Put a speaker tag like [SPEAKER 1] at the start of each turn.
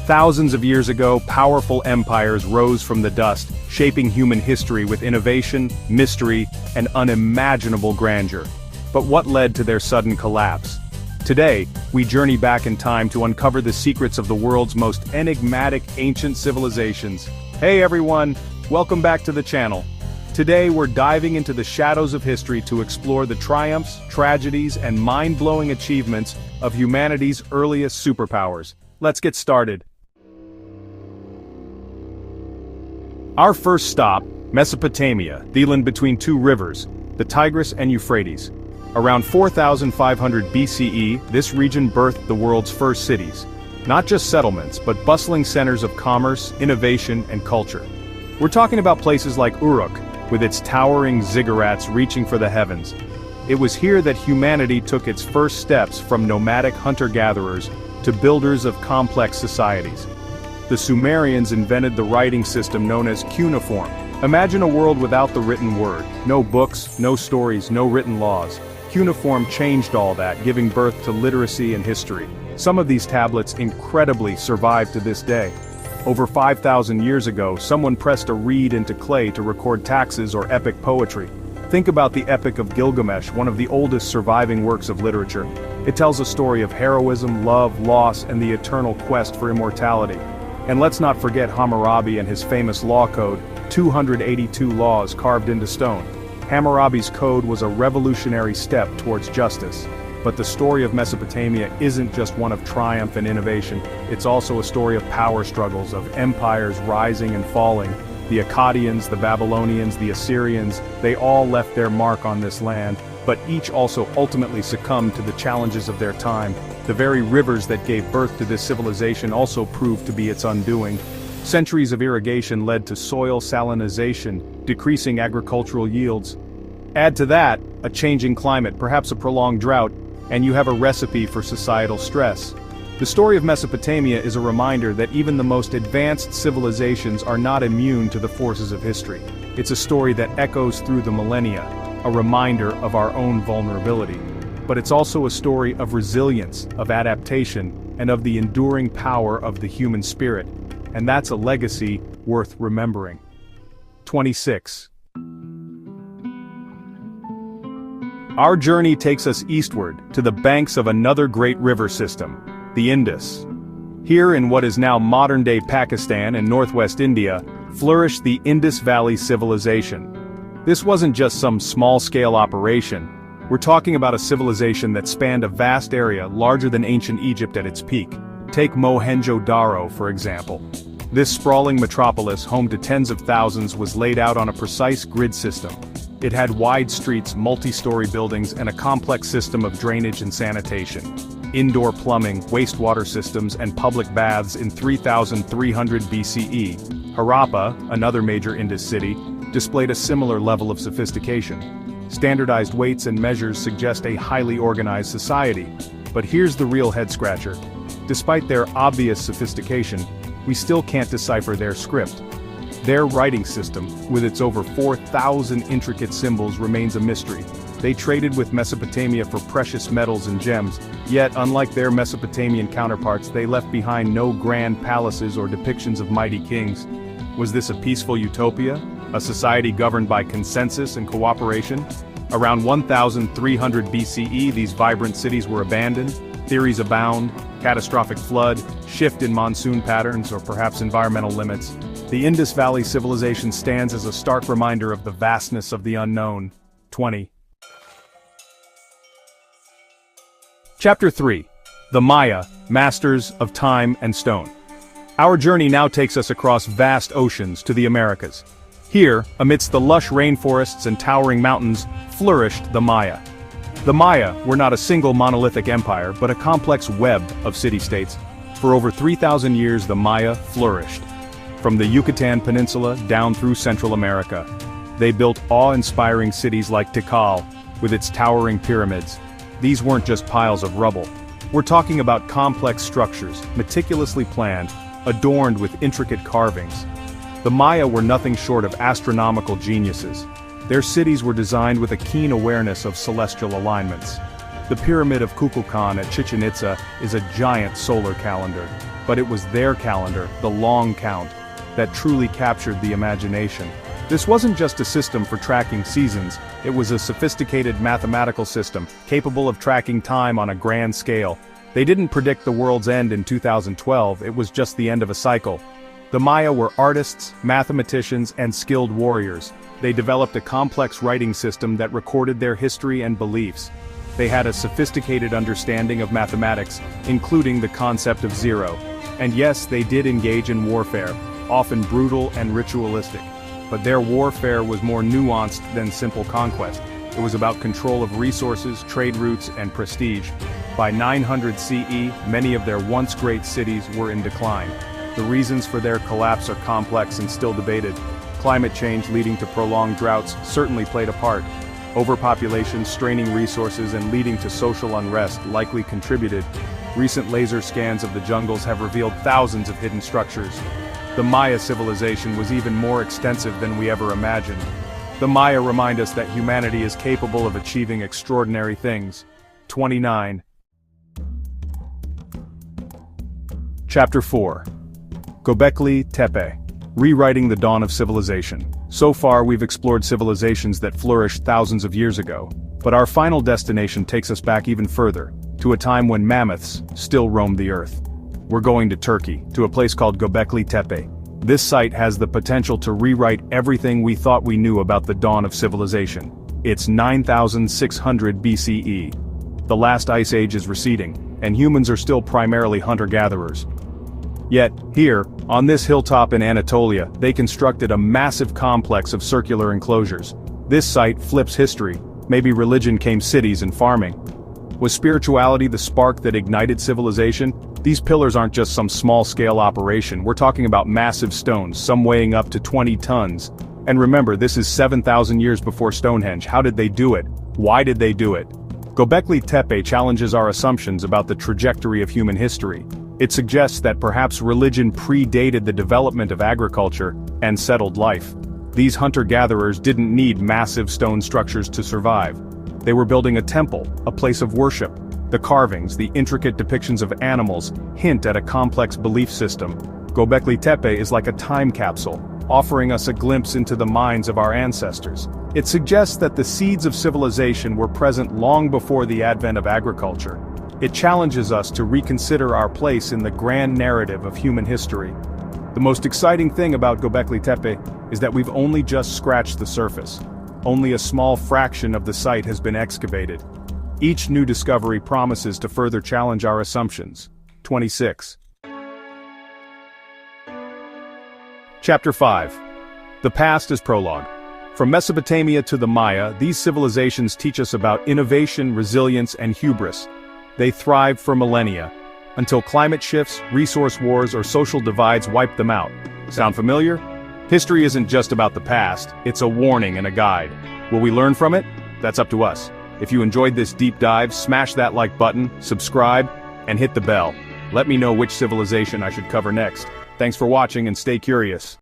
[SPEAKER 1] Thousands of years ago, powerful empires rose from the dust, shaping human history with innovation, mystery, and unimaginable grandeur. But what led to their sudden collapse? Today, we journey back in time to uncover the secrets of the world's most enigmatic ancient civilizations. Hey everyone, welcome back to the channel. Today we're diving into the shadows of history to explore the triumphs, tragedies, and mind-blowing achievements of humanity's earliest superpowers. Let's get started. Our first stop, Mesopotamia, the land between two rivers, the Tigris and Euphrates. Around 4,500 BCE, this region birthed the world's first cities. Not just settlements, but bustling centers of commerce, innovation, and culture. We're talking about places like Uruk, with its towering ziggurats reaching for the heavens. It was here that humanity took its first steps from nomadic hunter-gatherers to builders of complex societies. The Sumerians invented the writing system known as cuneiform. Imagine a world without the written word. No books, no stories, no written laws. Cuneiform changed all that, giving birth to literacy and history. Some of these tablets incredibly survive to this day. Over 5,000 years ago, someone pressed a reed into clay to record taxes or epic poetry. Think about the Epic of Gilgamesh, one of the oldest surviving works of literature. It tells a story of heroism, love, loss, and the eternal quest for immortality. And let's not forget Hammurabi and his famous law code, 282 laws carved into stone. Hammurabi's code was a revolutionary step towards justice. But the story of Mesopotamia isn't just one of triumph and innovation, it's also a story of power struggles, of empires rising and falling. The Akkadians, the Babylonians, the Assyrians, they all left their mark on this land, but each also ultimately succumbed to the challenges of their time. The very rivers that gave birth to this civilization also proved to be its undoing. Centuries of irrigation led to soil salinization, decreasing agricultural yields. Add to that, a changing climate, perhaps a prolonged drought, and you have a recipe for societal stress. The story of Mesopotamia is a reminder that even the most advanced civilizations are not immune to the forces of history. It's a story that echoes through the millennia, a reminder of our own vulnerability. But it's also a story of resilience, of adaptation, and of the enduring power of the human spirit. And that's a legacy worth remembering. 26. Our journey takes us eastward, to the banks of another great river system, the Indus. Here in what is now modern-day Pakistan and northwest India, flourished the Indus Valley civilization. This wasn't just some small-scale operation. We're talking about a civilization that spanned a vast area larger than ancient Egypt at its peak. Take Mohenjo-Daro, for example. This sprawling metropolis, home to tens of thousands, was laid out on a precise grid system. It had wide streets, multi-story buildings, and a complex system of drainage and sanitation. Indoor plumbing, wastewater systems, and public baths in 3,300 BCE. Harappa, another major Indus city, displayed a similar level of sophistication. Standardized weights and measures suggest a highly organized society. But here's the real head-scratcher. Despite their obvious sophistication, we still can't decipher their script. Their writing system, with its over 4,000 intricate symbols, remains a mystery. They traded with Mesopotamia for precious metals and gems, yet unlike their Mesopotamian counterparts, they left behind no grand palaces or depictions of mighty kings. Was this a peaceful utopia? A society governed by consensus and cooperation? Around 1,300 BCE, these vibrant cities were abandoned. Theories abound: catastrophic flood, shift in monsoon patterns, or perhaps environmental limits. The Indus Valley civilization stands as a stark reminder of the vastness of the unknown. 20. Chapter 3. The Maya, Masters of Time and Stone. Our journey now takes us across vast oceans to the Americas. Here, amidst the lush rainforests and towering mountains, flourished the Maya. The Maya were not a single monolithic empire, but a complex web of city-states. For over 3,000 years, the Maya flourished. From the Yucatan Peninsula down through Central America, they built awe-inspiring cities like Tikal, with its towering pyramids. These weren't just piles of rubble. We're talking about complex structures, meticulously planned, adorned with intricate carvings. The Maya were nothing short of astronomical geniuses. Their cities were designed with a keen awareness of celestial alignments. The Pyramid of Kukulkan at Chichen Itza is a giant solar calendar, but it was their calendar, the long count, that truly captured the imagination. This wasn't just a system for tracking seasons, it was a sophisticated mathematical system, capable of tracking time on a grand scale. They didn't predict the world's end in 2012, it was just the end of a cycle. The Maya were artists, mathematicians, and skilled warriors. They developed a complex writing system that recorded their history and beliefs. They had a sophisticated understanding of mathematics, including the concept of zero. And yes, they did engage in warfare, often brutal and ritualistic. But their warfare was more nuanced than simple conquest. It was about control of resources, trade routes, and prestige. By 900 CE, many of their once great cities were in decline. The reasons for their collapse are complex and still debated. Climate change leading to prolonged droughts certainly played a part. Overpopulation, straining resources, and leading to social unrest likely contributed. Recent laser scans of the jungles have revealed thousands of hidden structures. The Maya civilization was even more extensive than we ever imagined. The Maya remind us that humanity is capable of achieving extraordinary things. 29. Chapter 4. Göbekli Tepe. Rewriting the Dawn of Civilization. So far we've explored civilizations that flourished thousands of years ago, but our final destination takes us back even further, to a time when mammoths still roamed the earth. We're going to Turkey, to a place called Göbekli Tepe. This site has the potential to rewrite everything we thought we knew about the dawn of civilization. It's 9,600 BCE. The last ice age is receding, and humans are still primarily hunter-gatherers. Yet, here, on this hilltop in Anatolia, they constructed a massive complex of circular enclosures. This site flips history. Maybe religion came cities and farming. Was spirituality the spark that ignited civilization? These pillars aren't just some small-scale operation, we're talking about massive stones, some weighing up to 20 tons. And remember, this is 7,000 years before Stonehenge. How did they do it? Why did they do it? Göbekli Tepe challenges our assumptions about the trajectory of human history. It suggests that perhaps religion predated the development of agriculture and settled life. These hunter-gatherers didn't need massive stone structures to survive. They were building a temple, a place of worship. The carvings, the intricate depictions of animals, hint at a complex belief system. Göbekli Tepe is like a time capsule, offering us a glimpse into the minds of our ancestors. It suggests that the seeds of civilization were present long before the advent of agriculture. It challenges us to reconsider our place in the grand narrative of human history. The most exciting thing about Göbekli Tepe is that we've only just scratched the surface. Only a small fraction of the site has been excavated. Each new discovery promises to further challenge our assumptions. 26. Chapter 5. The Past as Prologue. From Mesopotamia to the Maya, these civilizations teach us about innovation, resilience, and hubris. They thrived for millennia, until climate shifts, resource wars, or social divides wiped them out. Sound familiar? History isn't just about the past, it's a warning and a guide. Will we learn from it? That's up to us. If you enjoyed this deep dive, smash that like button, subscribe, and hit the bell. Let me know which civilization I should cover next. Thanks for watching and stay curious.